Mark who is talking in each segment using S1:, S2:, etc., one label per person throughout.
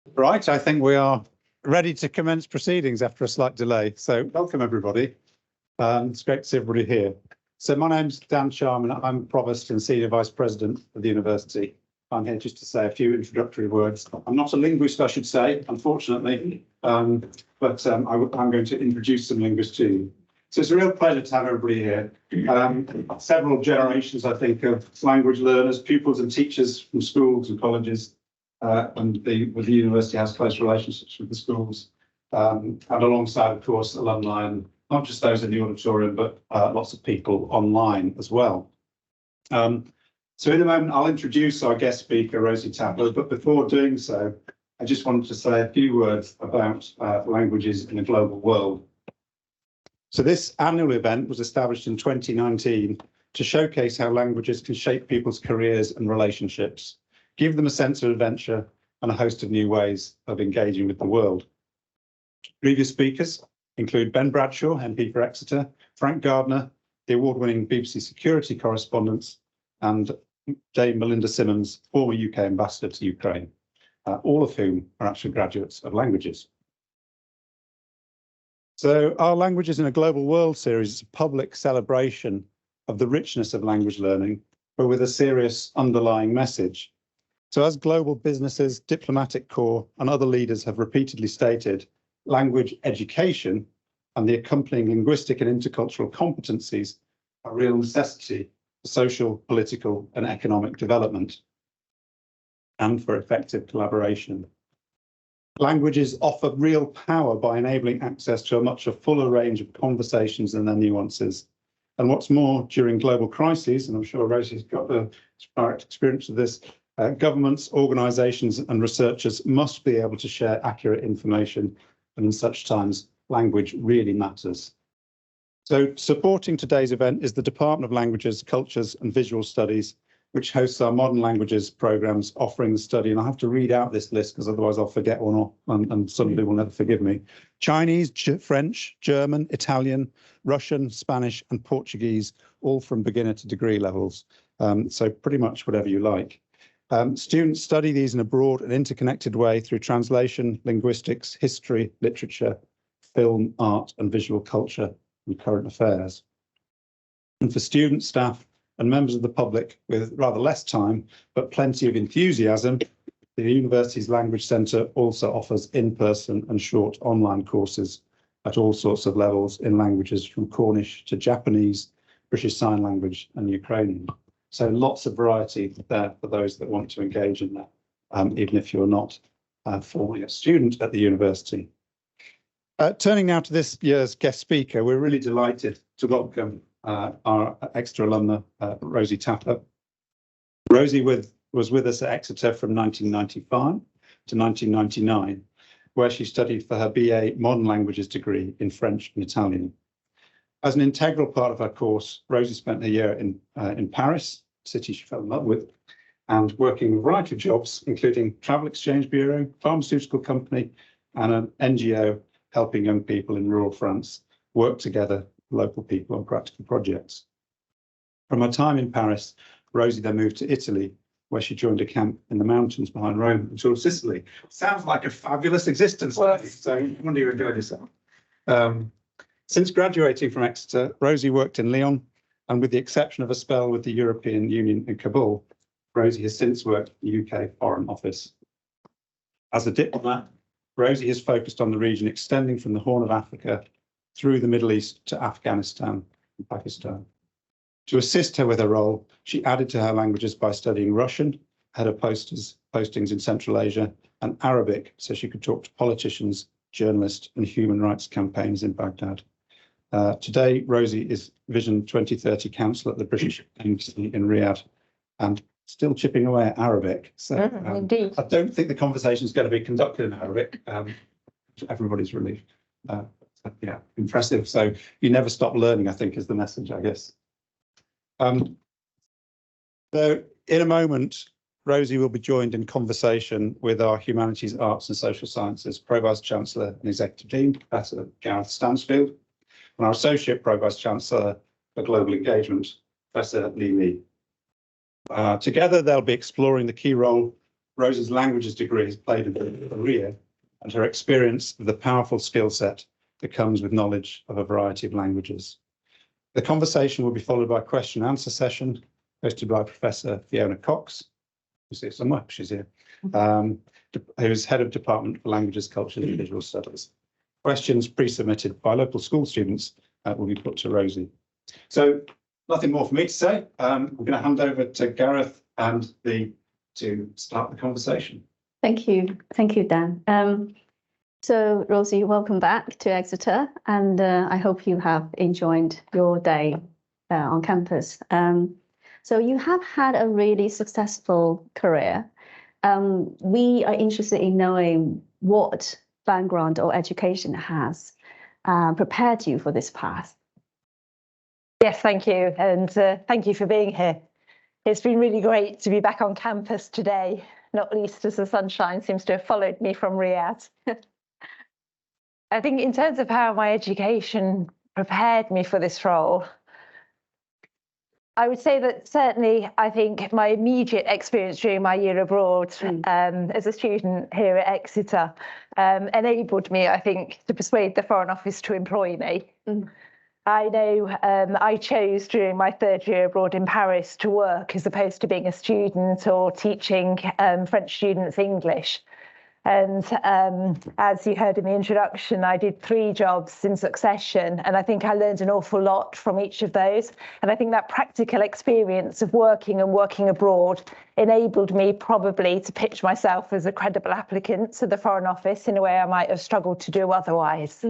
S1: Right, I think we are ready to commence proceedings after a slight delay. So welcome everybody. It's great to see everybody here. So my name's Dan Charman. I'm Provost and Senior Vice President of the University. I'm here just to say a few introductory words. I'm not a linguist, I should say, unfortunately, but I'm going to introduce some linguists to you. So it's a real pleasure to have everybody here. Several generations, I think, of language learners, pupils and teachers from schools and colleges. And the university has close relationships with the schools, and alongside, of course, alumni, and not just those in the auditorium, but lots of people online as well. So in a moment, I'll introduce our guest speaker, Rosie Tapper, but before doing so, I just wanted to say a few words about languages in a global world. So this annual event was established in 2019 to showcase how languages can shape people's careers and relationships, give them a sense of adventure and a host of new ways of engaging with the world. Previous speakers include Ben Bradshaw, MP for Exeter, Frank Gardner, the award-winning BBC security correspondent, and Dame Melinda Simmons, former UK ambassador to Ukraine, all of whom are actually graduates of languages. So our Languages in a Global World series is a public celebration of the richness of language learning, but with a serious underlying message. So as global businesses, diplomatic corps and other leaders have repeatedly stated, language education and the accompanying linguistic and intercultural competencies are a real necessity for social, political and economic development and for effective collaboration. Languages offer real power by enabling access to a much fuller range of conversations and their nuances. And what's more, during global crises, and I'm sure Rosie's got the direct experience of this, governments, organisations and researchers must be able to share accurate information, and in such times, language really matters. So supporting today's event is the Department of Languages, Cultures and Visual Studies, which hosts our modern languages programmes offering the study. And I have to read out this list because otherwise I'll forget one, and somebody will never forgive me. Chinese, French, German, Italian, Russian, Spanish and Portuguese, all from beginner to degree levels. So pretty much whatever you like. Students study these in a broad and interconnected way through translation, linguistics, history, literature, film, art and visual culture and current affairs. And for students, staff and members of the public with rather less time, but plenty of enthusiasm, the university's Language Centre also offers in-person and short online courses at all sorts of levels in languages from Cornish to Japanese, British Sign Language and Ukrainian. So lots of variety there for those that want to engage in that, even if you're not formally a student at the university. Turning now to this year's guest speaker, we're really delighted to welcome our Exeter alumna, Rosie Tapper. Rosie was with us at Exeter from 1995 to 1999, where she studied for her BA Modern Languages degree in French and Italian. As an integral part of her course, Rosie spent a year in Paris, a city she fell in love with, and working a variety of jobs, including travel exchange bureau, pharmaceutical company, and an NGO helping young people in rural France work together, local people on practical projects. From her time in Paris, Rosie then moved to Italy, where she joined a camp in the mountains behind Rome until Sicily. Sounds like a fabulous existence. So I wonder you enjoyed yourself. Since graduating from Exeter, Rosie worked in Lyon, and with the exception of a spell with the European Union in Kabul, Rosie has since worked in the UK Foreign Office. As a diplomat, Rosie has focused on the region extending from the Horn of Africa through the Middle East to Afghanistan and Pakistan. To assist her with her role, she added to her languages by studying Russian, had her postings in Central Asia, and Arabic, so she could talk to politicians, journalists, and human rights campaigns in Baghdad. Today, Rosie is Vision 2030 Counsellor at the British Embassy in Riyadh, and still chipping away at Arabic. So
S2: indeed.
S1: I don't think the conversation is going to be conducted in Arabic. Everybody's relieved. Yeah, impressive. So you never stop learning, I think, is the message, I guess. So in a moment, Rosie will be joined in conversation with our Humanities, Arts and Social Sciences Pro-Vice-Chancellor and Executive Dean, Professor Gareth Stansfield, and our Associate Pro-Vice-Chancellor for Global Engagement, Professor Lee. Together, they'll be exploring the key role Rosie's languages degree has played a career, and her experience of the powerful skill set that comes with knowledge of a variety of languages. The conversation will be followed by a question and answer session hosted by Professor Fiona Cox, who's here somewhere, she's here, who's Head of Department for Languages, Culture and Visual Studies. Questions pre-submitted by local school students will be put to Rosie. So nothing more for me to say. We're going to hand over to Gareth and to start the conversation.
S2: Thank you, Dan. So Rosie, welcome back to Exeter, and I hope you have enjoyed your day on campus. So you have had a really successful career. We are interested in knowing what background or education has prepared you for this path.
S3: Yes, thank you, and thank you for being here. It's been really great to be back on campus today, not least as the sunshine seems to have followed me from Riyadh. I think in terms of how my education prepared me for this role, I would say that certainly I think my immediate experience during my year abroad as a student here at Exeter enabled me, I think, to persuade the Foreign Office to employ me. I know I chose during my third year abroad in Paris to work as opposed to being a student or teaching French students English. And as you heard in the introduction, I did 3 jobs in succession, and I think I learned an awful lot from each of those. And I think that practical experience of working abroad enabled me probably to pitch myself as a credible applicant to the Foreign Office in a way I might have struggled to do otherwise.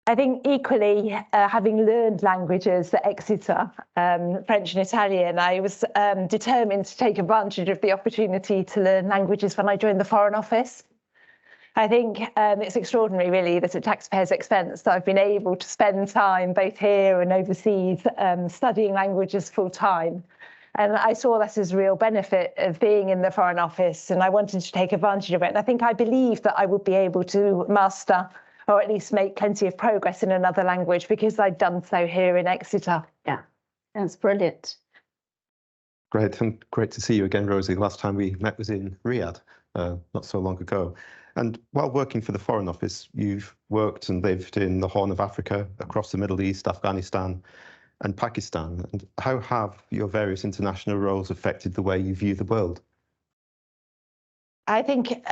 S3: I think equally, having learned languages at Exeter, French and Italian, I was determined to take advantage of the opportunity to learn languages when I joined the Foreign Office. I think it's extraordinary, really, that at taxpayers' expense that I've been able to spend time both here and overseas studying languages full time. And I saw that as a real benefit of being in the Foreign Office, and I wanted to take advantage of it. And I think I believed that I would be able to master or at least make plenty of progress in another language because I'd done so here in Exeter.
S2: Yeah, that's brilliant.
S4: Great, and great to see you again, Rosie. Last time we met was in Riyadh, not so long ago. And while working for the Foreign Office, you've worked and lived in the Horn of Africa, across the Middle East, Afghanistan, and Pakistan. And how have your various international roles affected the way you view the world?
S3: I think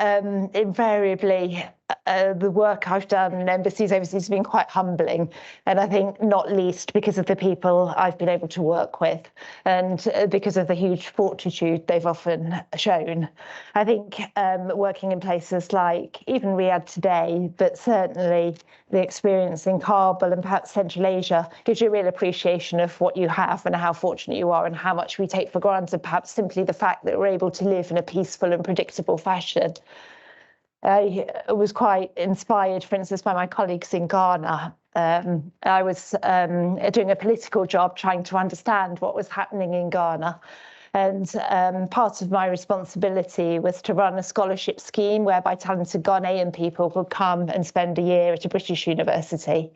S3: invariably the work I've done in embassies overseas has been quite humbling, and I think not least because of the people I've been able to work with and because of the huge fortitude they've often shown. I think working in places like even Riyadh today, but certainly the experience in Kabul and perhaps Central Asia gives you a real appreciation of what you have and how fortunate you are and how much we take for granted, perhaps simply the fact that we're able to live in a peaceful and predictable fashion. I was quite inspired, for instance, by my colleagues in Ghana. I was doing a political job trying to understand what was happening in Ghana. And part of my responsibility was to run a scholarship scheme whereby talented Ghanaian people could come and spend a year at a British university.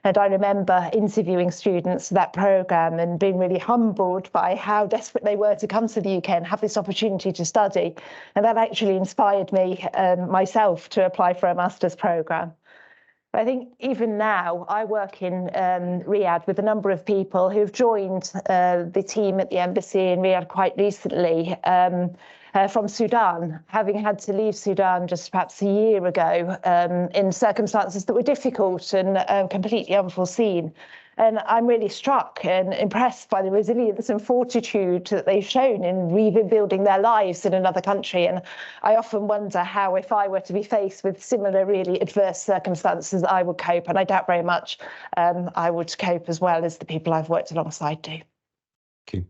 S3: And I remember interviewing students for that programme and being really humbled by how desperate they were to come to the UK and have this opportunity to study. And that actually inspired me myself to apply for a master's programme. I think even now I work in Riyadh with a number of people who've joined the team at the embassy in Riyadh quite recently from Sudan, having had to leave Sudan just perhaps a year ago in circumstances that were difficult and completely unforeseen. And I'm really struck and impressed by the resilience and fortitude that they've shown in rebuilding their lives in another country. And I often wonder how, if I were to be faced with similar really adverse circumstances, I would cope. And I doubt very much I would cope as well as the people I've worked alongside do.
S4: Thank you.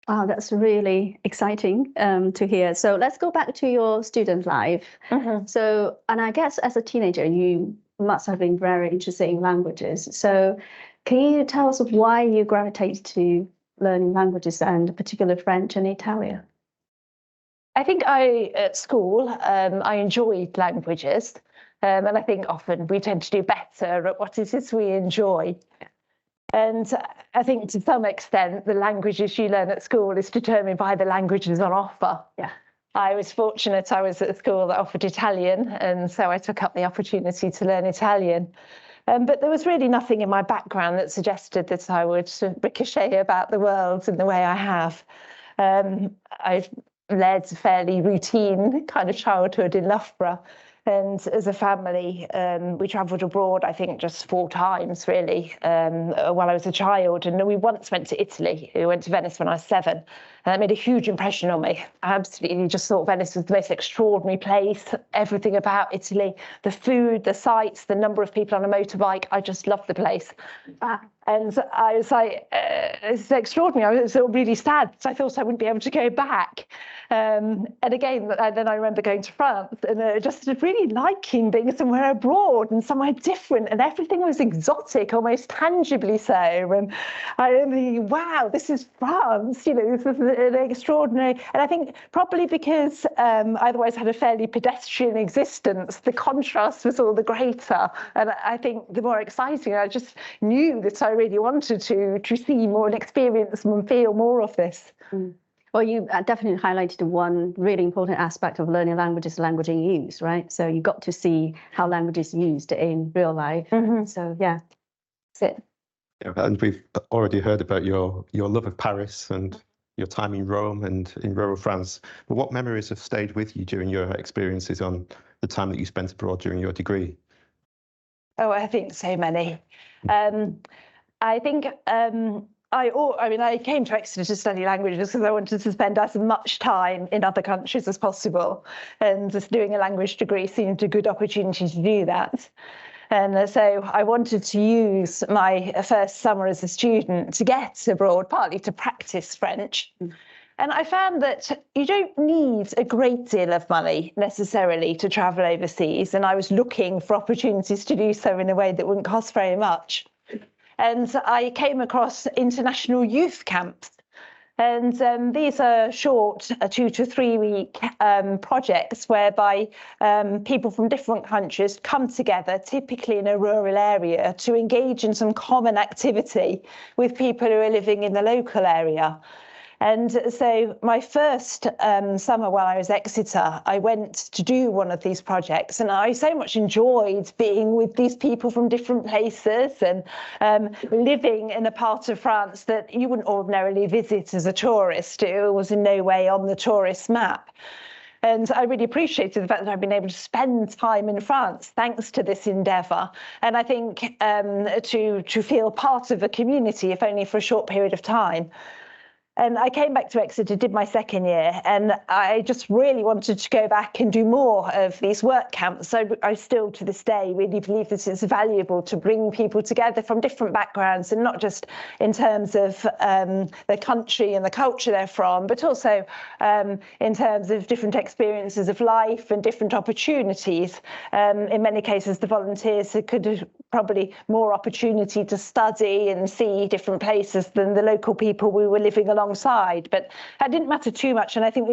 S2: Wow, that's really exciting to hear. So let's go back to your student life. So, and I guess as a teenager, you must have been very interested in languages. So can you tell us why you gravitated to learning languages, and particularly French and Italian?
S3: I think at school, I enjoyed languages. And I think often we tend to do better at what it is we enjoy. And I think to some extent, the languages you learn at school is determined by the languages on offer.
S2: Yeah.
S3: I was fortunate I was at a school that offered Italian, and so I took up the opportunity to learn Italian. But there was really nothing in my background that suggested that I would sort of ricochet about the world in the way I have. I've led a fairly routine kind of childhood in Loughborough. And as a family, we travelled abroad, I think, just 4 times, really, while I was a child. And we once went to Italy. We went to Venice when I was 7. And that made a huge impression on me. I absolutely just thought Venice was the most extraordinary place. Everything about Italy, the food, the sights, the number of people on a motorbike. I just loved the place. And I was like, it's extraordinary. I was really sad because I thought I wouldn't be able to go back. And again, then I remember going to France and just really liking being somewhere abroad and somewhere different, and everything was exotic, almost tangibly so. And I remember thinking, wow, this is France, you know, this is an extraordinary. And I think probably because I otherwise had a fairly pedestrian existence, the contrast was all the greater. And I think the more exciting, I just knew that I really wanted to see more and experience and feel more of this.
S2: Mm. Well, you definitely highlighted one really important aspect of learning languages, language in use, right? So you got to see how language is used in real life. Mm-hmm. So yeah, that's it.
S4: Yeah, and we've already heard about your love of Paris and your time in Rome and in rural France. But what memories have stayed with you during your experiences on the time that you spent abroad during your degree?
S3: Oh, I think so many. I think I came to Exeter to study languages because I wanted to spend as much time in other countries as possible, and just doing a language degree seemed a good opportunity to do that. And so I wanted to use my first summer as a student to get abroad, partly to practice French. And I found that you don't need a great deal of money necessarily to travel overseas, and I was looking for opportunities to do so in a way that wouldn't cost very much. And I came across international youth camps. And these are short 2 to 3 week projects whereby people from different countries come together, typically in a rural area, to engage in some common activity with people who are living in the local area. And so my first summer while I was at Exeter, I went to do one of these projects, and I so much enjoyed being with these people from different places and living in a part of France that you wouldn't ordinarily visit as a tourist. It was in no way on the tourist map. And I really appreciated the fact that I've been able to spend time in France thanks to this endeavour. And I think to feel part of a community, if only for a short period of time. And I came back to Exeter, did my second year, and I just really wanted to go back and do more of these work camps. So I still, to this day, really believe that it's valuable to bring people together from different backgrounds, and not just in terms of the country and the culture they're from, but also in terms of different experiences of life and different opportunities. In many cases, the volunteers could have probably more opportunity to study and see different places than the local people we were living alongside, but that didn't matter too much, and I think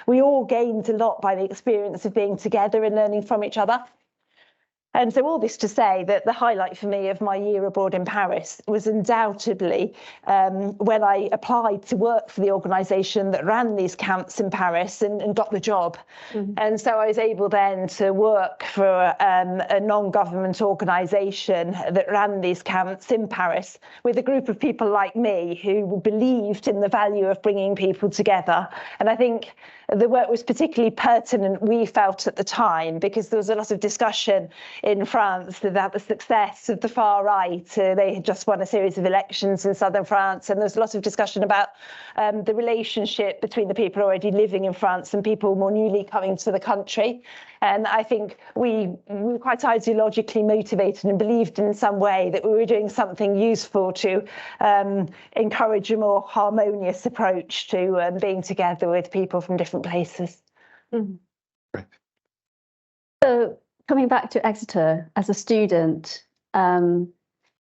S3: we all gained a lot by the experience of being together and learning from each other. And so all this to say that the highlight for me of my year abroad in Paris was undoubtedly when I applied to work for the organisation that ran these camps in Paris and got the job. Mm-hmm. And so I was able then to work for a non-government organisation that ran these camps in Paris with a group of people like me who believed in the value of bringing people together. And I think the work was particularly pertinent, we felt at the time, because there was a lot of discussion in France about the success of the far right. They had just won a series of elections in southern France, and there was a lot of discussion about the relationship between the people already living in France and people more newly coming to the country. And I think we were quite ideologically motivated and believed in some way that we were doing something useful to encourage a more harmonious approach to being together with people from different places.
S2: Mm.
S4: Right.
S2: So coming back to Exeter as a student,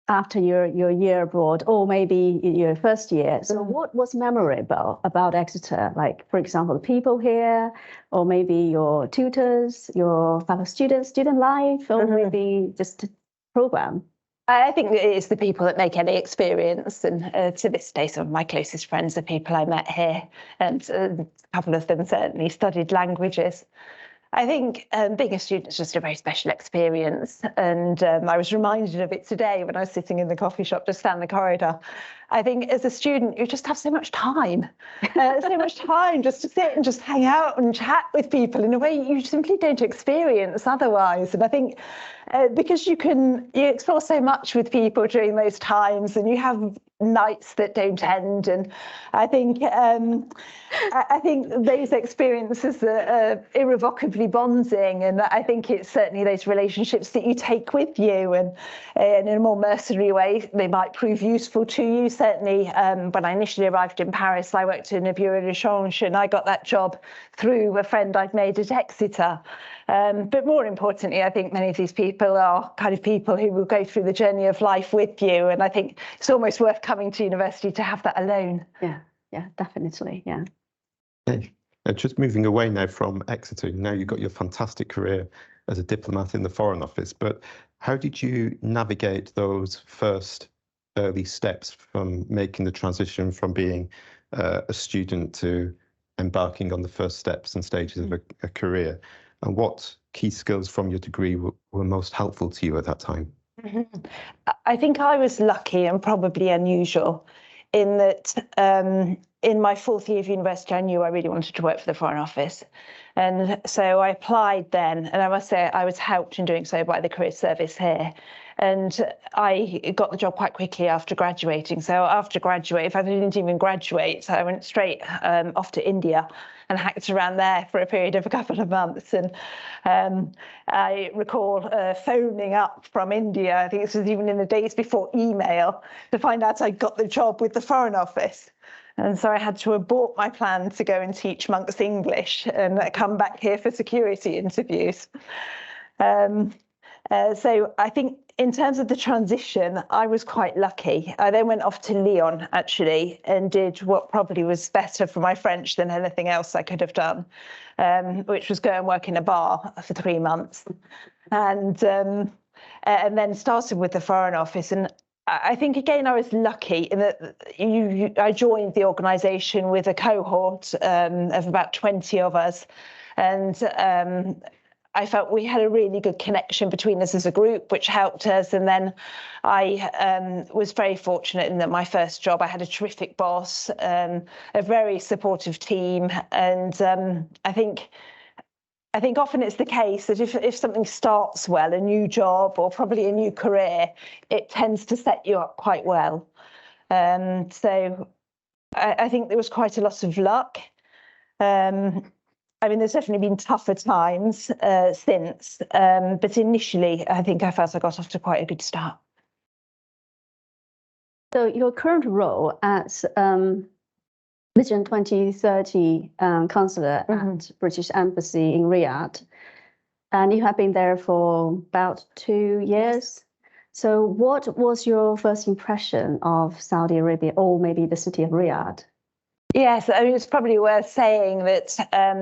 S2: after your year abroad, or maybe your first year. So what was memorable about Exeter? Like, for example, the people here, or maybe your tutors, your fellow students, student life, or maybe just a program?
S3: I think it is the people that make any experience, and to this day, some of my closest friends are people I met here, and a couple of them certainly studied languages. I think being a student is just a very special experience, and I was reminded of it today when I was sitting in the coffee shop just down the corridor. I think as a student, you just have so much time, just to sit and just hang out and chat with people in a way you simply don't experience otherwise. And I think because you explore so much with people during those times, and you have nights that don't end, and I think those experiences are irrevocably bonding, and I think it's certainly those relationships that you take with you, and in a more mercenary way they might prove useful to you. Certainly when I initially arrived in Paris, I worked in a bureau de change, and I got that job through a friend I'd made at Exeter. But more importantly, I think many of these people are kind of people who will go through the journey of life with you, and I think it's almost worth coming to university to have that alone.
S2: Yeah, definitely, yeah.
S4: Okay. Just moving away now from Exeter, now you've got your fantastic career as a diplomat in the Foreign Office, but how did you navigate those first early steps from making the transition from being a student to embarking on the first steps and stages of a career? And what key skills from your degree were most helpful to you at that time?
S3: I think I was lucky and probably unusual in that in my fourth year of university, I knew I really wanted to work for the Foreign Office. And so I applied then, and I must say I was helped in doing so by the career service here. And I got the job quite quickly after graduating. So after graduating, in fact, I didn't even graduate, so I went straight off to India and hacked around there for a period of a couple of months. And I recall phoning up from India, I think this was even in the days before email, to find out I got the job with the Foreign Office. And so I had to abort my plan to go and teach monks English and come back here for security interviews. So I think in terms of the transition, I was quite lucky. I then went off to Lyon, actually, and did what probably was better for my French than anything else I could have done, which was go and work in a bar for 3 months. And then started with the Foreign Office. And I think, again, I was lucky in that I joined the organisation with a cohort of about 20 of us. And I felt we had a really good connection between us as a group, which helped us. And then I was very fortunate in that my first job, I had a terrific boss, a very supportive team. And I think often it's the case that if something starts well, a new job or probably a new career, it tends to set you up quite well. So I think there was quite a lot of luck. I mean, there's definitely been tougher times since, but initially, I think I felt I got off to quite a good start.
S2: So your current role as Vision 2030 Counsellor at British Embassy in Riyadh, and you have been there for about 2 years. So what was your first impression of Saudi Arabia, or maybe the city of Riyadh?
S3: Yes, I mean, it's probably worth saying that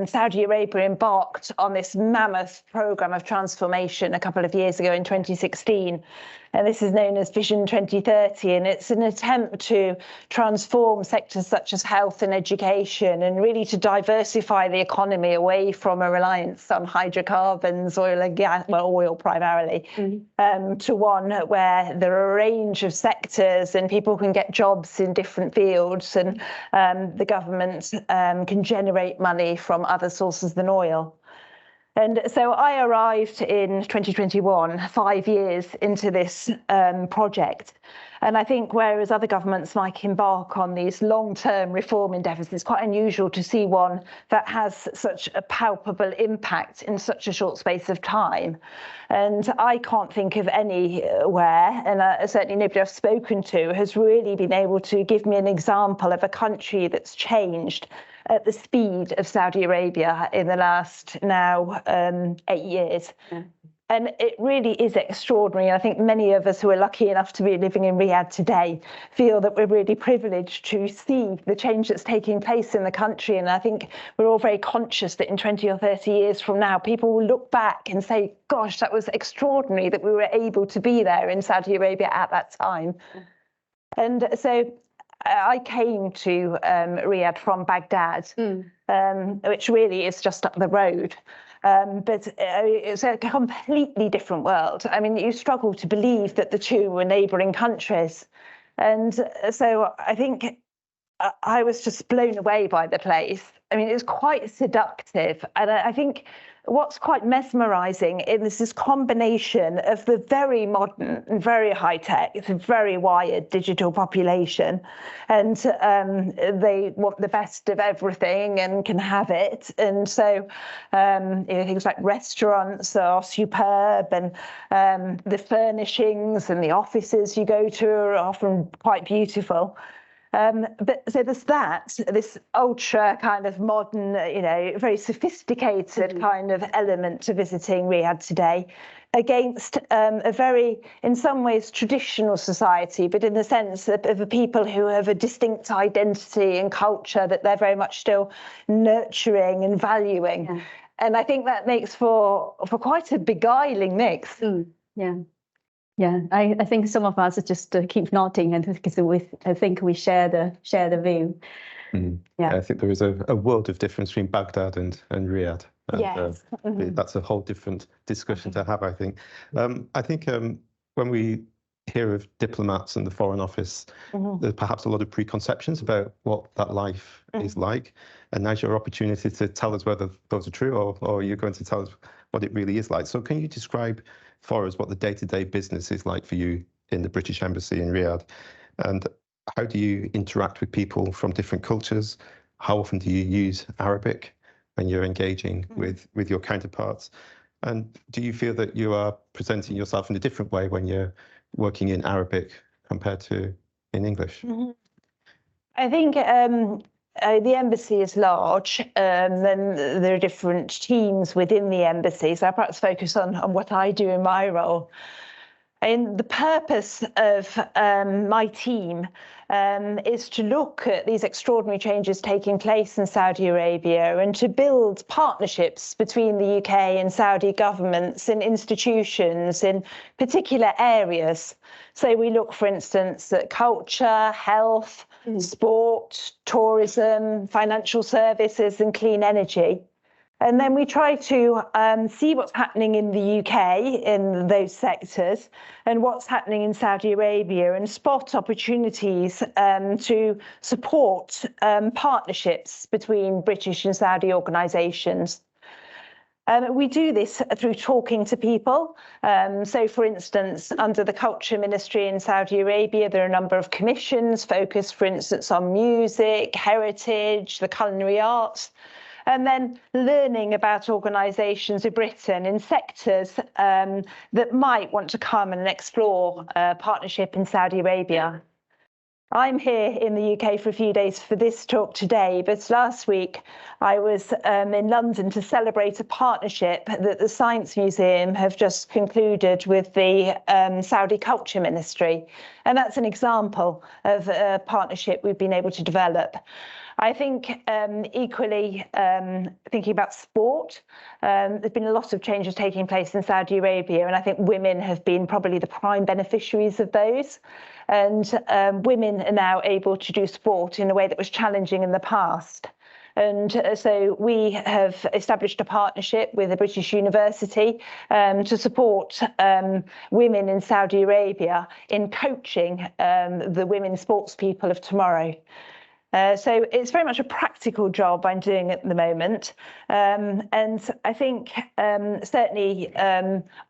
S3: Saudi Arabia embarked on this mammoth programme of transformation a couple of years ago in 2016. And this is known as Vision 2030, and it's an attempt to transform sectors such as health and education, and really to diversify the economy away from a reliance on hydrocarbons, oil and gas, well, oil primarily, to one where there are a range of sectors and people can get jobs in different fields, and the government can generate money from other sources than oil. And so I arrived in 2021, 5 years into this project. And I think whereas other governments might embark on these long-term reform endeavours, it's quite unusual to see one that has such a palpable impact in such a short space of time. And I can't think of anywhere, and certainly nobody I've spoken to has really been able to give me an example of a country that's changed at the speed of Saudi Arabia in the last now 8 years. Yeah. And it really is extraordinary. I think many of us who are lucky enough to be living in Riyadh today feel that we're really privileged to see the change that's taking place in the country. And I think we're all very conscious that in 20 or 30 years from now, people will look back and say, gosh, that was extraordinary that we were able to be there in Saudi Arabia at that time. And so I came to Riyadh from Baghdad, which really is just up the road. But it's a completely different world. I mean, you struggle to believe that the two were neighbouring countries. And so I think I was just blown away by the place. I mean, it was quite seductive. And I think what's quite mesmerising is this combination of the very modern and very high-tech, it's a very wired digital population, and they want the best of everything and can have it. And so things like restaurants are superb, and the furnishings and the offices you go to are often quite beautiful. But so there's this ultra kind of modern, very sophisticated kind of element to visiting Riyadh today, against a very, in some ways, traditional society, but in the sense of a people who have a distinct identity and culture that they're very much still nurturing and valuing. Yeah. And I think that makes for quite a beguiling mix.
S2: Yeah. Yeah, I think some of us just keep nodding, and because I think we share the view.
S4: Yeah, I think there is a world of difference between Baghdad and Riyadh. And,
S3: yes,
S4: that's a whole different discussion to have, I think. I think when we hear of diplomats and the Foreign Office, there's perhaps a lot of preconceptions about what that life is like. And now's your opportunity to tell us whether those are true, or you're going to tell us what it really is like. So can you describe for us what the day-to-day business is like for you in the British Embassy in Riyadh? And how do you interact with people from different cultures? How often do you use Arabic when you're engaging with your counterparts? And do you feel that you are presenting yourself in a different way when you're working in Arabic compared to in English?
S3: I think the embassy is large, and there are different teams within the embassy. So I perhaps focus on what I do in my role. And the purpose of my team is to look at these extraordinary changes taking place in Saudi Arabia and to build partnerships between the UK and Saudi governments and institutions in particular areas. So we look, for instance, at culture, health, sport, tourism, financial services and clean energy. And then we try to see what's happening in the UK in those sectors and what's happening in Saudi Arabia, and spot opportunities to support partnerships between British and Saudi organisations. We do this through talking to people. So, for instance, under the Culture Ministry in Saudi Arabia, there are a number of commissions focused, for instance, on music, heritage, the culinary arts, and then learning about organisations in Britain in sectors that might want to come and explore partnership in Saudi Arabia. I'm here in the UK for a few days for this talk today, but last week I was in London to celebrate a partnership that the Science Museum have just concluded with the Saudi Culture Ministry. And that's an example of a partnership we've been able to develop. I think equally thinking about sport, there's been a lot of changes taking place in Saudi Arabia, and I think women have been probably the prime beneficiaries of those. And women are now able to do sport in a way that was challenging in the past. And so we have established a partnership with a British university to support women in Saudi Arabia in coaching the women sports people of tomorrow. So it's very much a practical job I'm doing at the moment. And I think certainly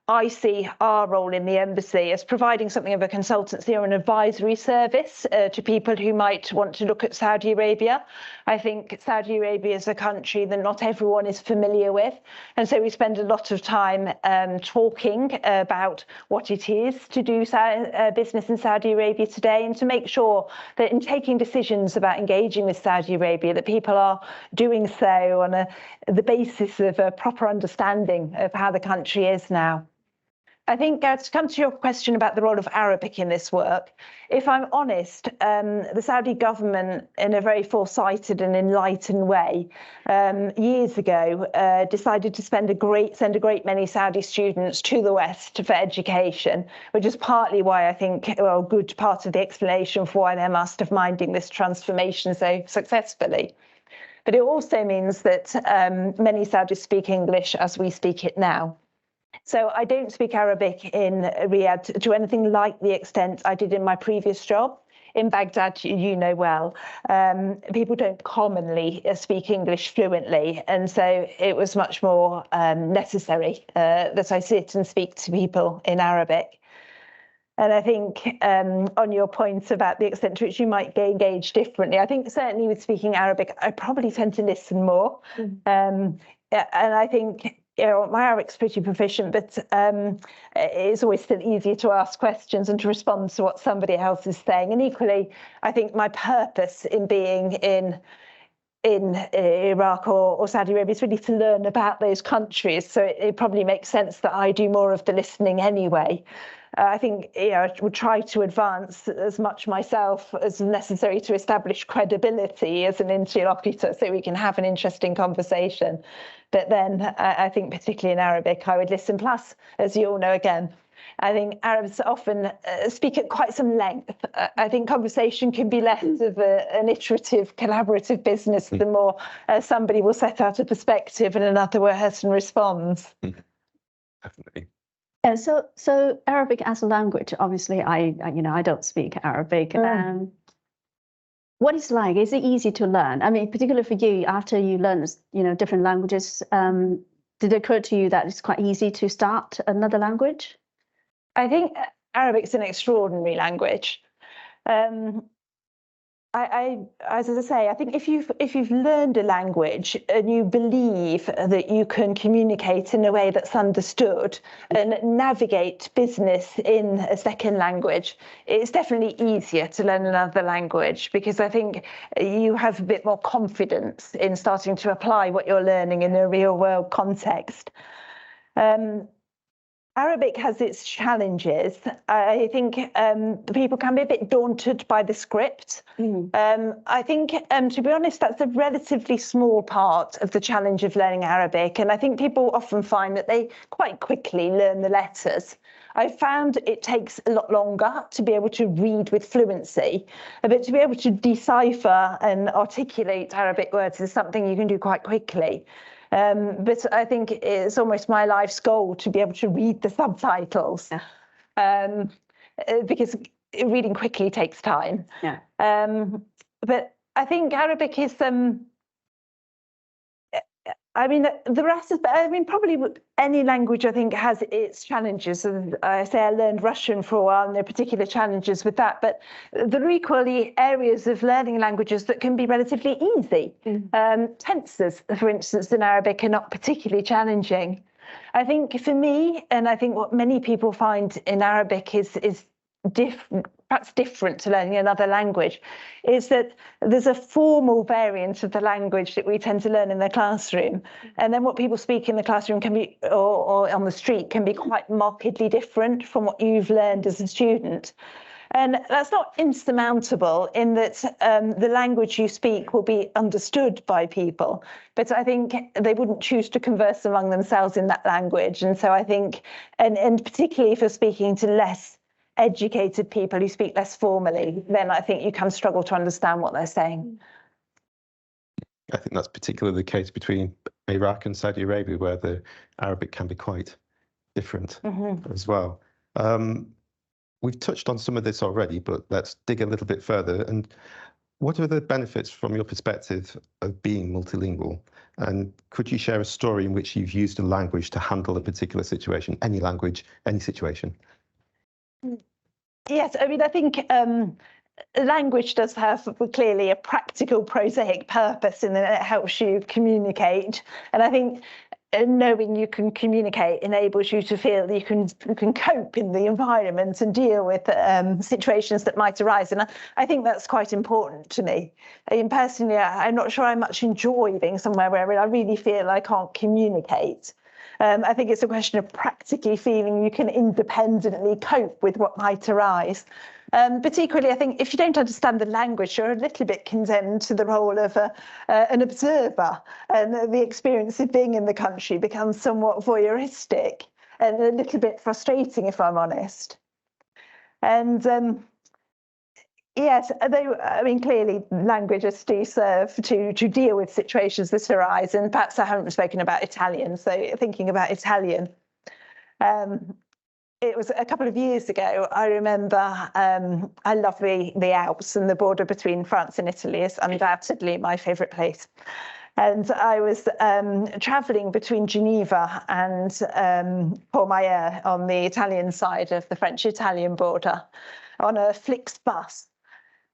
S3: I see our role in the embassy as providing something of a consultancy or an advisory service to people who might want to look at Saudi Arabia. I think Saudi Arabia is a country that not everyone is familiar with. And so we spend a lot of time talking about what it is to do business in Saudi Arabia today, and to make sure that in taking decisions about engaging with Saudi Arabia, that people are doing so on the basis of a proper understanding of how the country is now. I think, Gareth, to come to your question about the role of Arabic in this work, if I'm honest, the Saudi government, in a very foresighted and enlightened way, years ago, decided to send a great many Saudi students to the West for education, which is partly why I think, well, a good part of the explanation for why they're masterminding this transformation so successfully. But it also means that many Saudis speak English as we speak it now. So I don't speak Arabic in Riyadh to anything like the extent I did in my previous job. In Baghdad, you know well, people don't commonly speak English fluently. And so it was much more necessary that I sit and speak to people in Arabic. And I think on your point about the extent to which you might engage differently, I think certainly with speaking Arabic, I probably tend to listen more. And I think, you know, my Arabic's pretty proficient, but it's always still easier to ask questions and to respond to what somebody else is saying. And equally, I think my purpose in being in Iraq or Saudi Arabia is really to learn about those countries. So it probably makes sense that I do more of the listening anyway. I think, you know, I would try to advance as much myself as necessary to establish credibility as an interlocutor so we can have an interesting conversation. But then I think particularly in Arabic, I would listen. Plus, as you all know, again, I think Arabs often speak at quite some length. I think conversation can be less of an iterative, collaborative business the more somebody will set out a perspective and another person responds.
S4: Definitely.
S2: So Arabic as a language, obviously, I don't speak Arabic. What is it like? Is it easy to learn? I mean, particularly for you, after you learn, different languages, did it occur to you that it's quite easy to start another language?
S3: I think Arabic's an extraordinary language. As I say, I think if you've learned a language and you believe that you can communicate in a way that's understood and navigate business in a second language, it's definitely easier to learn another language because I think you have a bit more confidence in starting to apply what you're learning in a real world context. Arabic has its challenges. I think people can be a bit daunted by the script. I think, to be honest, that's a relatively small part of the challenge of learning Arabic. And I think people often find that they quite quickly learn the letters. I've found it takes a lot longer to be able to read with fluency, but to be able to decipher and articulate Arabic words is something you can do quite quickly. But I think it's almost my life's goal to be able to read the subtitles, because reading quickly takes time.
S2: Yeah.
S3: But I think Arabic is, the rest is, probably any language I think has its challenges. I say I learned Russian for a while and there are particular challenges with that, but there are equally areas of learning languages that can be relatively easy. Tenses, for instance, in Arabic are not particularly challenging. I think for me, and I think what many people find in Arabic is perhaps different to learning another language, is that there's a formal variant of the language that we tend to learn in the classroom. And then what people speak in the classroom can be, or on the street, can be quite markedly different from what you've learned as a student. And that's not insurmountable in that the language you speak will be understood by people, but I think they wouldn't choose to converse among themselves in that language. And so I think, and particularly if you're speaking to less educated people who speak less formally, then I think you can struggle to understand what they're saying.
S4: I think that's particularly the case between Iraq and Saudi Arabia, where the Arabic can be quite different as well. We've touched on some of this already, but let's dig a little bit further. And what are the benefits from your perspective of being multilingual? And could you share a story in which you've used a language to handle a particular situation, any language, any situation?
S3: Yes, I think language does have clearly a practical, prosaic purpose in that it helps you communicate. And I think knowing you can communicate enables you to feel that you can cope in the environment and deal with situations that might arise. And I think that's quite important to me. Personally, I'm not sure I much enjoy being somewhere where I really feel I can't communicate. I think it's a question of practically feeling you can independently cope with what might arise. But equally, I think if you don't understand the language, you're a little bit condemned to the role of an observer, and the experience of being in the country becomes somewhat voyeuristic and a little bit frustrating, if I'm honest. And yes, though, I mean, clearly languages do serve to deal with situations that arise, and perhaps I haven't spoken about Italian, so thinking about Italian. It was a couple of years ago, I remember, I love the Alps, and the border between France and Italy is undoubtedly my favourite place. And I was travelling between Geneva and Courmayeur on the Italian side of the French-Italian border on a Flix bus.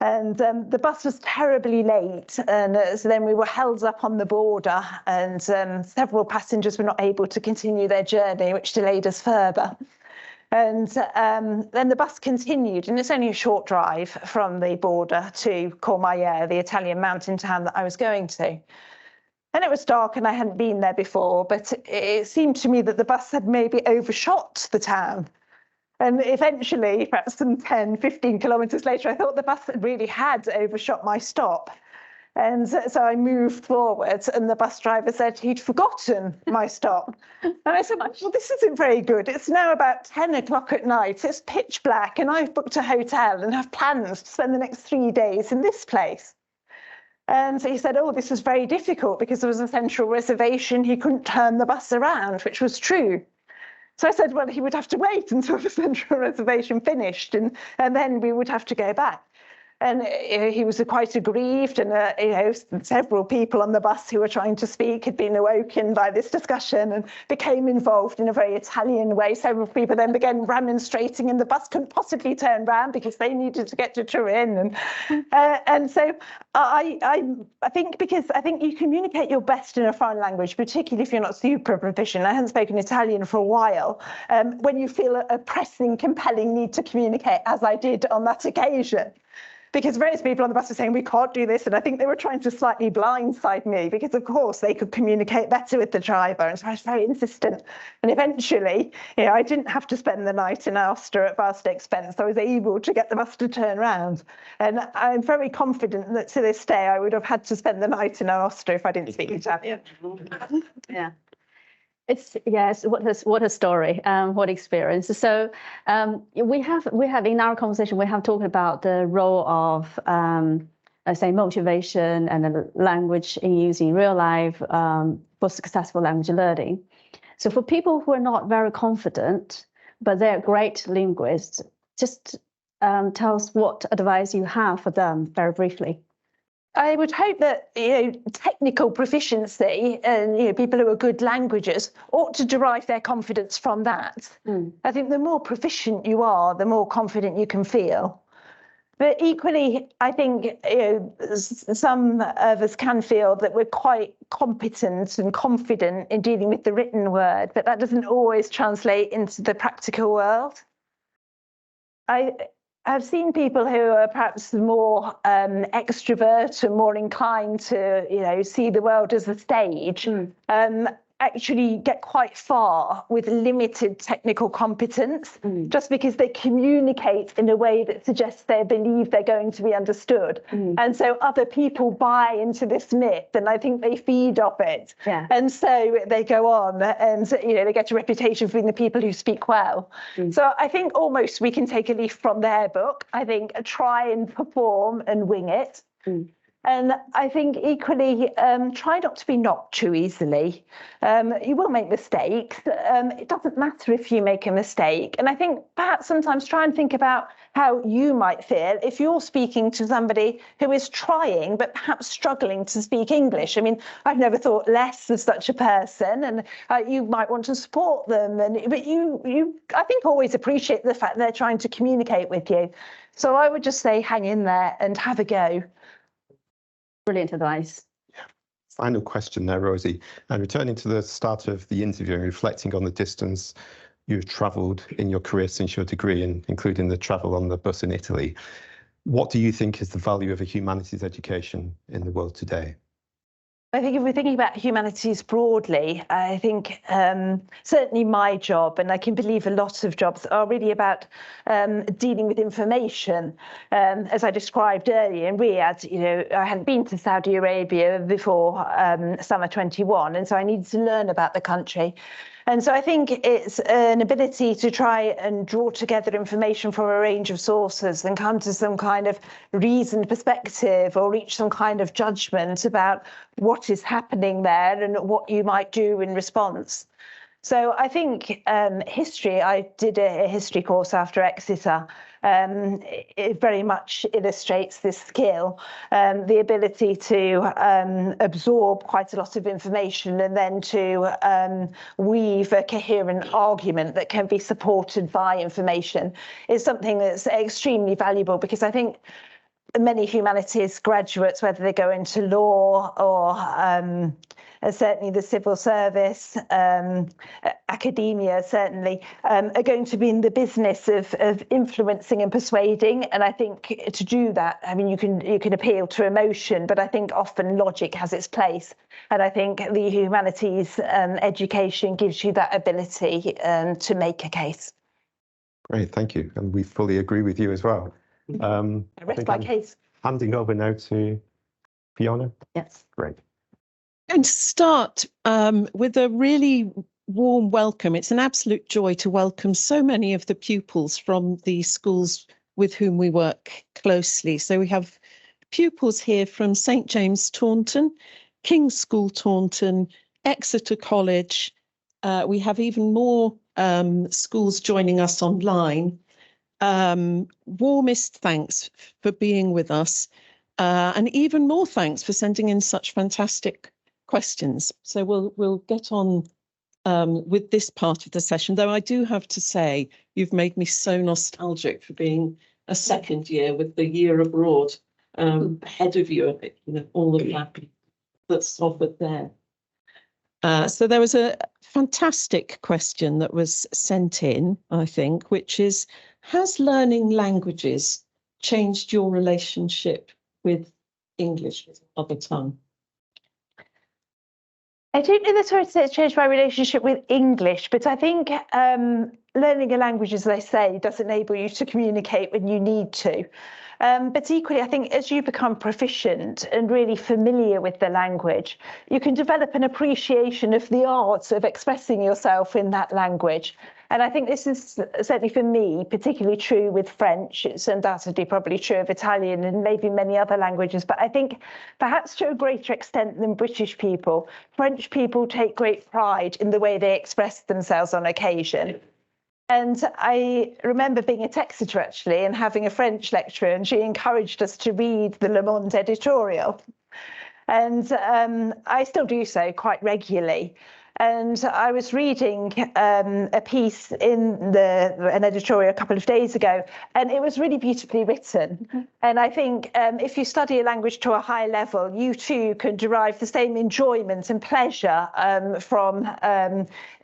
S3: And the bus was terribly late, and so then we were held up on the border, and several passengers were not able to continue their journey, which delayed us further. And then the bus continued, and it's only a short drive from the border to Courmayeur, the Italian mountain town that I was going to. And it was dark, and I hadn't been there before, but it seemed to me that the bus had maybe overshot the town. And eventually, perhaps some 10, 15 kilometres later, I thought the bus really had overshot my stop. And so I moved forward, and the bus driver said he'd forgotten my stop. And I said, well, this isn't very good. It's now about 10 o'clock at night. It's pitch black, and I've booked a hotel and have plans to spend the next 3 days in this place. And so he said, oh, this was very difficult because there was a central reservation. He couldn't turn the bus around, which was true. So I said, well, he would have to wait until the central reservation finished, and then we would have to go back. And he was quite aggrieved, and several people on the bus who were trying to speak had been awoken by this discussion and became involved in a very Italian way. Several people then began remonstrating, and the bus couldn't possibly turn round because they needed to get to Turin. And so I think, because I think you communicate your best in a foreign language, particularly if you're not super proficient. I hadn't spoken Italian for a while. When you feel a pressing, compelling need to communicate, as I did on that occasion. Because various people on the bus were saying, we can't do this. And I think they were trying to slightly blindside me because, of course, they could communicate better with the driver. And so I was very insistent. And eventually, I didn't have to spend the night in Aosta at vast expense. I was able to get the bus to turn around. And I'm very confident that to this day, I would have had to spend the night in Aosta if I didn't speak Italian.
S2: Yeah. Yes, what a story, what experience. So we have in our conversation, we have talked about the role of, say, motivation and the language in use in real life for successful language learning. So for people who are not very confident, but they're great linguists, just tell us what advice you have for them very briefly.
S3: I would hope that technical proficiency and people who are good languages ought to derive their confidence from that. I think the more proficient you are, the more confident you can feel. But equally, I think some of us can feel that we're quite competent and confident in dealing with the written word, but that doesn't always translate into the practical world. I've seen people who are perhaps more extrovert and more inclined to, see the world as a stage, actually get quite far with limited technical competence, just because they communicate in a way that suggests they believe they're going to be understood. And so other people buy into this myth, and I think they feed off it. Yeah. And so they go on, and they get a reputation for being the people who speak well. So I think almost we can take a leaf from their book. I think try and perform and wing it. And I think equally, try not to be knocked too easily. You will make mistakes. It doesn't matter if you make a mistake. And I think perhaps sometimes try and think about how you might feel if you're speaking to somebody who is trying, but perhaps struggling to speak English. I mean, I've never thought less of such a person, and you might want to support them. But you, I think, always appreciate the fact they're trying to communicate with you. So I would just say hang in there and have a go.
S2: Brilliant advice.
S4: Final question there, Rosie. And returning to the start of the interview and reflecting on the distance you've travelled in your career since your degree, and including the travel on the bus in Italy, what do you think is the value of a humanities education in the world today?
S3: I think if we're thinking about humanities broadly, I think certainly my job, and I can believe a lot of jobs, are really about dealing with information. As I described earlier in Riyadh, you know, I hadn't been to Saudi Arabia before summer 21, and so I needed to learn about the country. And so I think it's an ability to try and draw together information from a range of sources and come to some kind of reasoned perspective or reach some kind of judgment about what is happening there and what you might do in response. So I think history, I did a history course after Exeter. It very much illustrates this skill, the ability to absorb quite a lot of information and then to weave a coherent argument that can be supported by information is something that's extremely valuable, because I think many humanities graduates, whether they go into law or certainly the civil service, academia certainly, are going to be in the business of influencing and persuading. And I think to do that, I mean, you can appeal to emotion, but I think often logic has its place. And I think the humanities education gives you that ability to make a case. Great, thank you. And we fully agree with you as well. I rest my case. Handing over now to Fiona. Yes. Great.
S5: I'm going to start with a really warm welcome. It's an absolute joy to welcome so many of the pupils from the schools with whom we work closely. So we have pupils here from St James Taunton, King's School Taunton, Exeter College. We have even more schools joining us online. Warmest thanks for being with us, and even more thanks for sending in such fantastic questions. So we'll get on with this part of the session, though I do have to say you've made me so nostalgic for being a second year with the year abroad ahead of you, all of that that's offered there. So there was a fantastic question that was sent in, I think, which is, has learning languages changed your relationship with English as a mother tongue?
S3: I don't know that I would say it's changed my relationship with English, but I think learning a language, as I say, does enable you to communicate when you need to. But equally, I think as you become proficient and really familiar with the language, you can develop an appreciation of the art of expressing yourself in that language. And I think this is certainly for me particularly true with French. It's undoubtedly probably true of Italian and maybe many other languages. But I think perhaps to a greater extent than British people, French people take great pride in the way they express themselves on occasion. And I remember being at Exeter actually and having a French lecturer, and she encouraged us to read the Le Monde editorial. And I still do so quite regularly. And I was reading a piece in an editorial a couple of days ago, and it was really beautifully written. Mm-hmm. And I think if you study a language to a high level, you too can derive the same enjoyment and pleasure from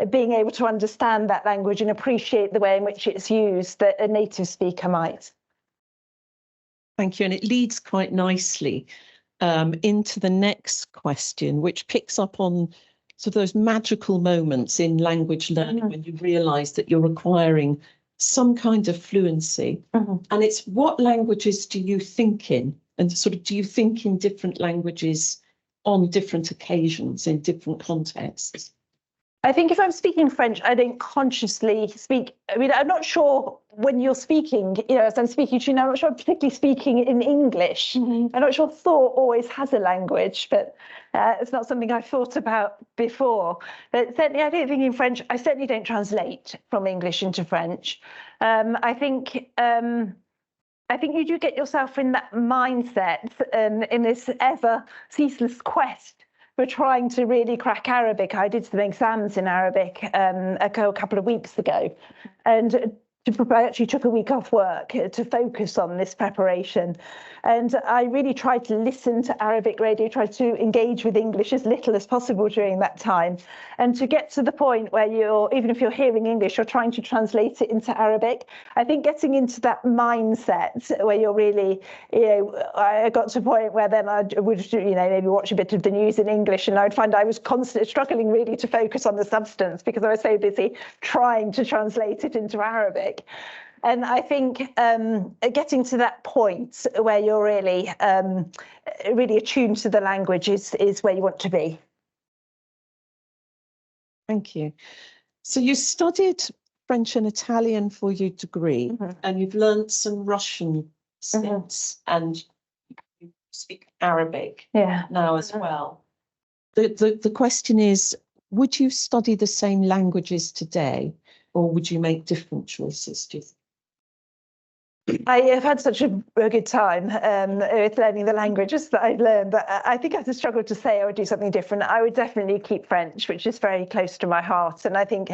S3: being able to understand that language and appreciate the way in which it's used that a native speaker might.
S5: Thank you. And it leads quite nicely into the next question, which picks up on so those magical moments in language learning when you realise that you're acquiring some kind of fluency. And it's what languages do you think in? And sort of do you think in different languages on different occasions in different contexts?
S3: I think if I'm speaking French, I don't consciously speak. I mean, I'm not sure when you're speaking, as I'm speaking to you now, I'm not sure I'm particularly speaking in English. Mm-hmm. I'm not sure thought always has a language, but it's not something I've thought about before. But certainly I don't think in French, I certainly don't translate from English into French. I think you do get yourself in that mindset in this ever ceaseless quest for trying to really crack Arabic. I did some exams in Arabic a couple of weeks ago, and I actually took a week off work to focus on this preparation. And I really tried to listen to Arabic radio, tried to engage with English as little as possible during that time. And to get to the point where even if you're hearing English, you're trying to translate it into Arabic. I think getting into that mindset where you're really, I got to a point where then I would, maybe watch a bit of the news in English, and I'd find I was constantly struggling really to focus on the substance because I was so busy trying to translate it into Arabic. And I think getting to that point where you're really, really attuned to the language is where you want to be.
S5: Thank you. So you studied French and Italian for your degree, and you've learned some Russian since, and you speak Arabic now as well. The question is, would you study the same languages today, or would you make different choices, do you think?
S3: I have had such a good time with learning the languages that I've learned, but I think I have to struggle to say I would do something different. I would definitely keep French, which is very close to my heart. And I think,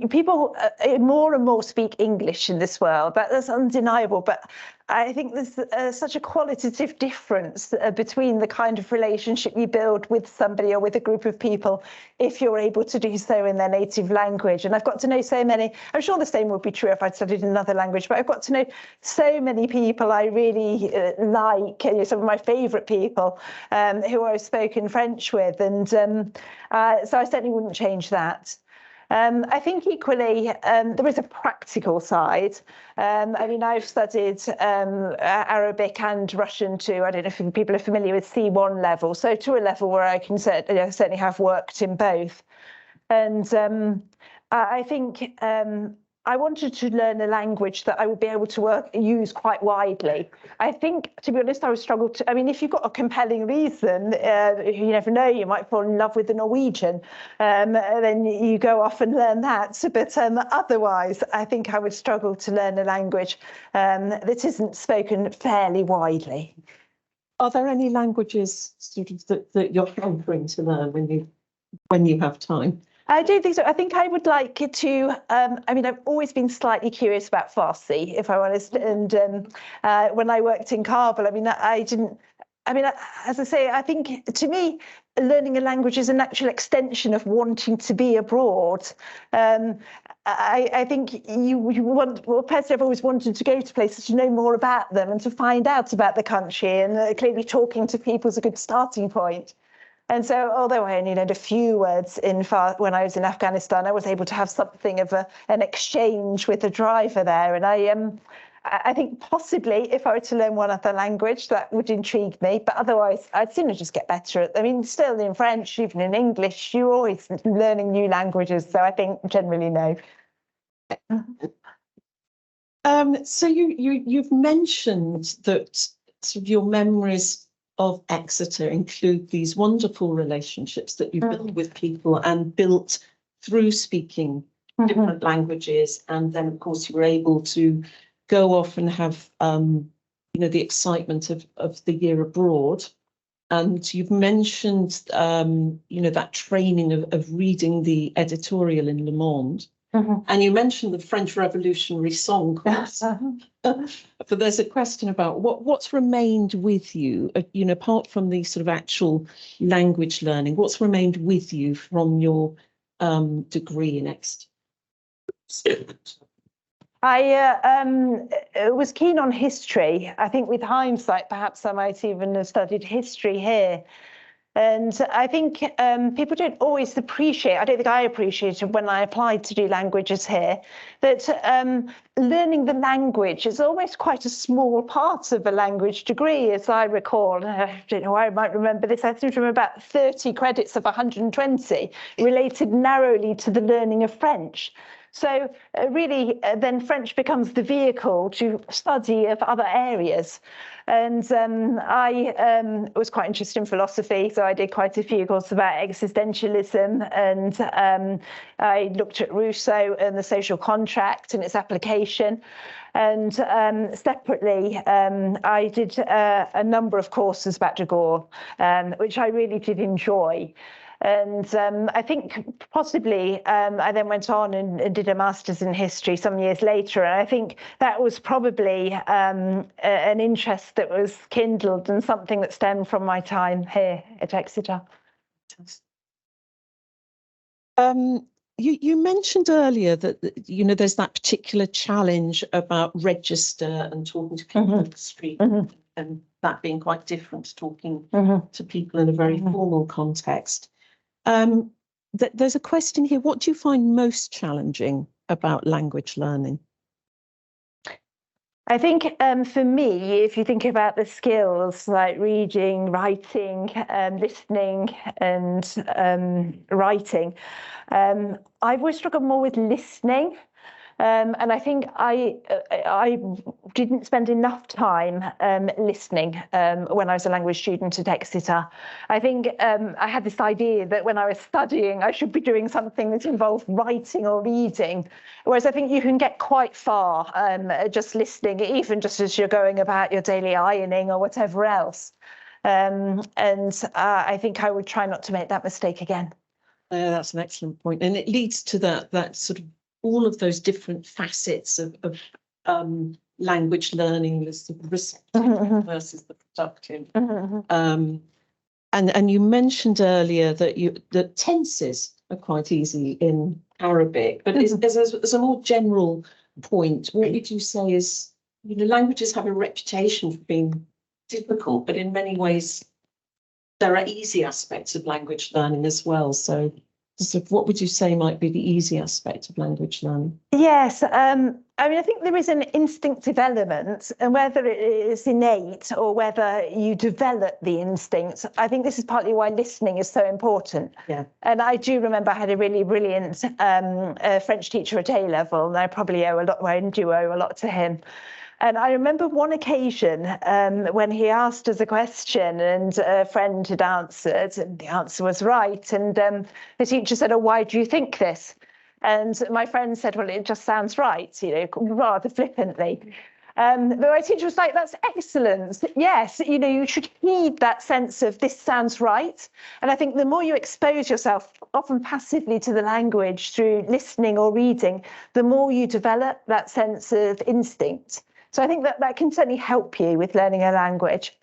S3: people more and more speak English in this world. That's undeniable. But I think there's such a qualitative difference between the kind of relationship you build with somebody or with a group of people if you're able to do so in their native language. And I've got to know so many. I'm sure the same would be true if I'd studied another language, but I've got to know so many people I really like, some of my favourite people who I've spoken French with. And so I certainly wouldn't change that. I think equally there is a practical side. I've studied Arabic and Russian too. I don't know if people are familiar with C1 level, so to a level where I can certainly have worked in both. And I think I wanted to learn a language that I would be able to use quite widely. I think, to be honest, I would struggle to, if you've got a compelling reason, you never know, you might fall in love with the Norwegian, then you go off and learn that. But otherwise, I think I would struggle to learn a language that isn't spoken fairly widely.
S5: Are there any languages sort of that you're hankering to learn when you have time?
S3: I don't think so. I think I would like it to, I've always been slightly curious about Farsi, if I'm honest. And when I worked in Kabul, as I say, I think to me, learning a language is a natural extension of wanting to be abroad. I think personally, I've always wanted to go to places to know more about them and to find out about the country, and clearly talking to people is a good starting point. And so, although I only learned a few words when I was in Afghanistan, I was able to have something of an exchange with the driver there. And I think possibly if I were to learn one other language, that would intrigue me. But otherwise, I'd sooner just get better at. Still in French, even in English, you're always learning new languages. So I think generally no.
S5: So you've mentioned that sort of your memories of Exeter include these wonderful relationships that you've built with people and built through speaking different languages. And then, of course, you were able to go off and have, the excitement of the year abroad. And you've mentioned, that training of reading the editorial in Le Monde. And you mentioned the French Revolutionary Song course. But there's a question about what's remained with you, apart from the sort of actual language learning, what's remained with you from your degree in Exeter?
S3: I was keen on history. I think with hindsight, perhaps I might even have studied history here. And I think people don't always appreciate, I don't think I appreciated when I applied to do languages here, that learning the language is almost quite a small part of a language degree, as I recall. I don't know why I might remember this. I seem to remember about 30 credits of 120 related narrowly to the learning of French. So really, then French becomes the vehicle to study of other areas. And I was quite interested in philosophy, so I did quite a few courses about existentialism, and I looked at Rousseau and the social contract and its application. And separately, I did a number of courses about de Gaulle, which I really did enjoy. And I think possibly I then went on and did a master's in history some years later. And I think that was probably an interest that was kindled and something that stemmed from my time here at Exeter.
S5: You mentioned earlier that, you know, there's that particular challenge about register and talking to people on the street, and that being quite different to talking to people in a very formal context. There's a question here. What do you find most challenging about language learning?
S3: I think for me, if you think about the skills like reading, writing, listening and writing, I've always struggled more with listening. And I think I didn't spend enough time listening when I was a language student at Exeter. I think I had this idea that when I was studying, I should be doing something that involved writing or reading, whereas I think you can get quite far just listening, even just as you're going about your daily ironing or whatever else. And I think I would try not to make that mistake again.
S5: That's an excellent point. And it leads to that sort of all of those different facets of language learning, the receptive versus the productive. And you mentioned earlier that tenses are quite easy in Arabic, but as a more general point, what would you say is, you know, languages have a reputation for being difficult, but in many ways there are easy aspects of language learning as well. So what would you say might be the easy aspect of language learning?
S3: Yes, I mean, I think there is an instinctive element, and whether it is innate or whether you develop the instinct, I think this is partly why listening is so important.
S5: Yeah.
S3: And I do remember I had a really brilliant French teacher at A-level, and I probably owe a lot to him. And I remember one occasion when he asked us a question and a friend had answered, and the answer was right. And the teacher said, "Oh, why do you think this?" And my friend said, "Well, it just sounds right," you know, rather flippantly. But my teacher was like, "That's excellent. Yes, you know, you should heed that sense of this sounds right." And I think the more you expose yourself, often passively, to the language through listening or reading, the more you develop that sense of instinct. So I think that can certainly help you with learning a language.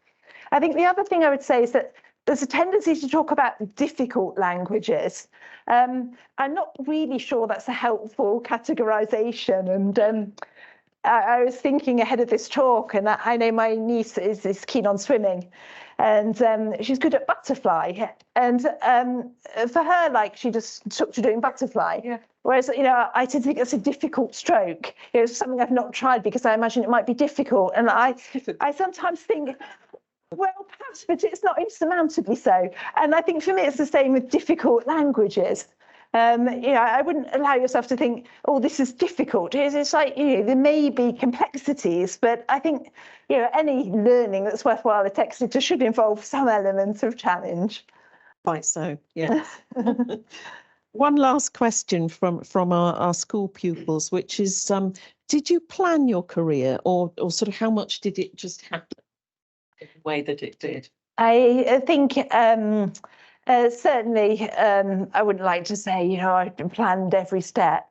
S3: I think the other thing I would say is that there's a tendency to talk about difficult languages. I'm not really sure that's a helpful categorization. And I was thinking ahead of this talk, and I know my niece is keen on swimming, and she's good at butterfly. And for her, like, she just took to doing butterfly. Yeah. Whereas, you know, I tend to think it's a difficult stroke. You know, it's something I've not tried because I imagine it might be difficult. And I sometimes think, well, perhaps, but it's not insurmountably so. And I think for me, it's the same with difficult languages. You know, I wouldn't allow yourself to think, oh, this is difficult. It's like, you know, there may be complexities, but I think, you know, any learning that's worthwhile at Exeter should involve some element of challenge.
S5: Quite so, yes. One last question from our school pupils, which is, did you plan your career, or sort of how much did it just happen in the way that it did?
S3: I think certainly I wouldn't like to say, you know, I planned every step.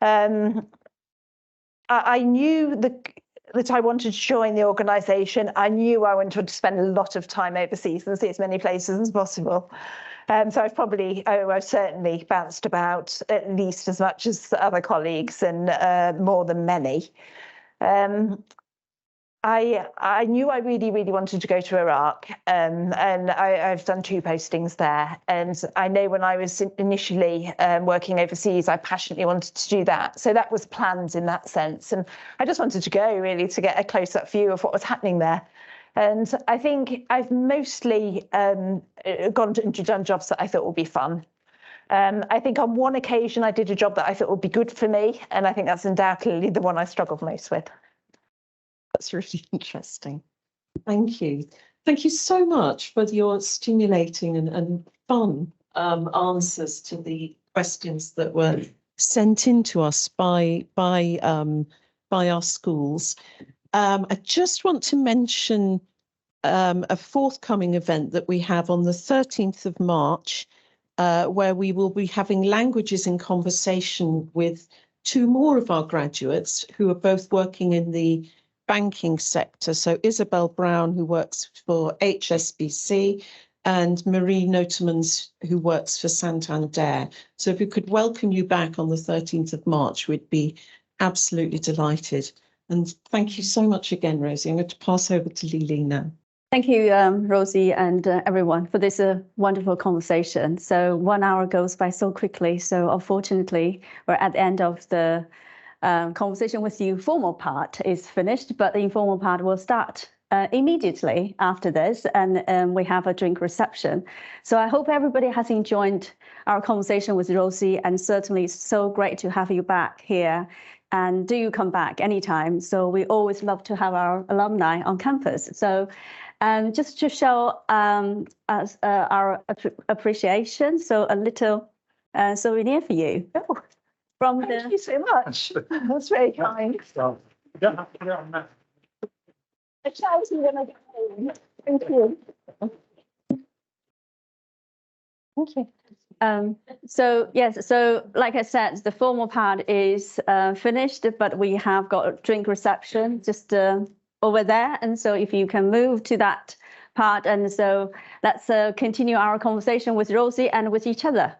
S3: I knew that I wanted to join the organisation. I knew I wanted to spend a lot of time overseas and see as many places as possible. So I've certainly bounced about at least as much as other colleagues, and more than many. I knew I really, really wanted to go to Iraq, and I've done 2 postings there. And I know when I was initially working overseas, I passionately wanted to do that. So that was planned in that sense. And I just wanted to go really to get a close-up view of what was happening there. And I think I've mostly gone and done jobs that I thought would be fun. I think on one occasion I did a job that I thought would be good for me, and I think that's undoubtedly the one I struggled most with.
S5: That's really interesting. Thank you. Thank you so much for your stimulating and fun answers to the questions that were sent in to us by our schools. I just want to mention a forthcoming event that we have on the 13th of March where we will be having languages in conversation with two more of our graduates who are both working in the banking sector. So Isabel Brown, who works for HSBC, and Marie Notemans, who works for Santander. So if we could welcome you back on the 13th of March, we'd be absolutely delighted. And thank you so much again, Rosie. I'm going to pass over to Lili now.
S2: Thank you, Rosie, and everyone for this wonderful conversation. So 1 hour goes by so quickly. So unfortunately, we're at the end of the conversation with you. Formal part is finished, but the informal part will start immediately after this, and we have a drink reception. So I hope everybody has enjoyed our conversation with Rosie, and certainly it's so great to have you back here. And do you come back anytime? So we always love to have our alumni on campus. So just to show us our appreciation, so a little souvenir for you.
S3: Oh,
S2: From
S3: thank you so much. That's very kind.
S1: You don't have to put it on that.
S3: A chance when I get home. Thank you. Thank you.
S2: So yes, so like I said, the formal part is finished, but we have got a drink reception just over there. And so if you can move to that part, and so let's continue our conversation with Rosie and with each other.